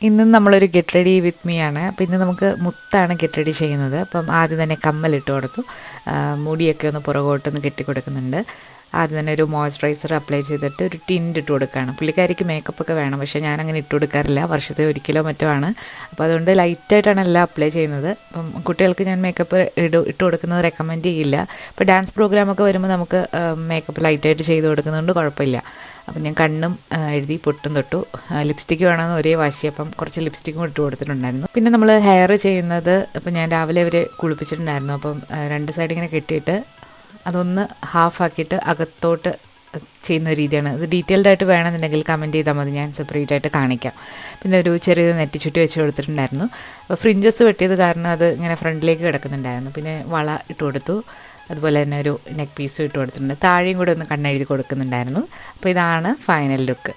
ഇന്നും നമ്മളൊരു get ready with me ആണ്. അപ്പോൾ ഇന്ന് നമുക്ക് മുത്താണ് ഗെറ്റ് റെഡി ചെയ്യുന്നത്. അപ്പം ആദ്യം തന്നെ കമ്മലിട്ട് കൊടുത്തു, മുടിയൊക്കെ ഒന്ന് പുറകോട്ടൊന്ന് കെട്ടിക്കൊടുക്കുന്നുണ്ട്. ആദ്യം തന്നെ ഒരു മോയ്സ്ചറൈസർ അപ്ലൈ ചെയ്തിട്ട് ഒരു ടിൻറ്റ് ഇട്ട് കൊടുക്കുകയാണ്. പുള്ളിക്കാരിക്ക് മേക്കപ്പൊക്കെ വേണം, പക്ഷേ ഞാനങ്ങനെ ഇട്ട് കൊടുക്കാറില്ല, വർഷത്തിൽ ഒരിക്കലോ മറ്റോ ആണ്. അപ്പോൾ അതുകൊണ്ട് ലൈറ്റായിട്ടാണ് എല്ലാം അപ്ലൈ ചെയ്യുന്നത്. അപ്പം കുട്ടികൾക്ക് ഞാൻ മേക്കപ്പ് ഇട്ട് കൊടുക്കുന്നത് റെക്കമെൻഡ് ചെയ്യില്ല. ഇപ്പോൾ ഡാൻസ് പ്രോഗ്രാമൊക്കെ വരുമ്പോൾ നമുക്ക് മേക്കപ്പ് ലൈറ്റായിട്ട് ചെയ്ത് കൊടുക്കുന്നതുകൊണ്ട് കുഴപ്പമില്ല. അപ്പം ഞാൻ കണ്ണും എഴുതി പൊട്ടും തൊട്ടു. ലിപ്സ്റ്റിക്ക് വേണമെന്ന് ഒരേ വാശി, അപ്പം കുറച്ച് ലിപ്സ്റ്റിക്കും ഇട്ട് കൊടുത്തിട്ടുണ്ടായിരുന്നു. പിന്നെ നമ്മൾ ഹെയർ ചെയ്യുന്നത്, അപ്പം ഞാൻ രാവിലെ അവർ കുളിപ്പിച്ചിട്ടുണ്ടായിരുന്നു. അപ്പം രണ്ട് സൈഡ് ഇങ്ങനെ കെട്ടിയിട്ട് അതൊന്ന് ഹാഫാക്കിയിട്ട് അകത്തോട്ട് ചെയ്യുന്ന രീതിയാണ്. ഇത് ഡീറ്റെയിൽഡ് ആയിട്ട് വേണമെന്നുണ്ടെങ്കിൽ കമൻറ്റ് ചെയ്താൽ മതി, ഞാൻ സെപ്പറേറ്റ് ആയിട്ട് കാണിക്കാം. പിന്നെ ഒരു ചെറിയ നെറ്റിച്ചുട്ടി വെച്ച് കൊടുത്തിട്ടുണ്ടായിരുന്നു. അപ്പോൾ ഫ്രിഞ്ചസ് വെട്ടിയത് കാരണം അത് ഇങ്ങനെ ഫ്രണ്ടിലേക്ക് കിടക്കുന്നുണ്ടായിരുന്നു. പിന്നെ വള ഇട്ട് കൊടുത്തു, അതുപോലെ തന്നെ ഒരു നെക്ക് പീസും ഇട്ട് കൊടുത്തിട്ടുണ്ട്. താഴെയും കൂടെ ഒന്ന് കണ്ണെഴുതി കൊടുക്കുന്നുണ്ടായിരുന്നു. അപ്പോൾ ഇതാണ് ഫൈനൽ ലുക്ക്.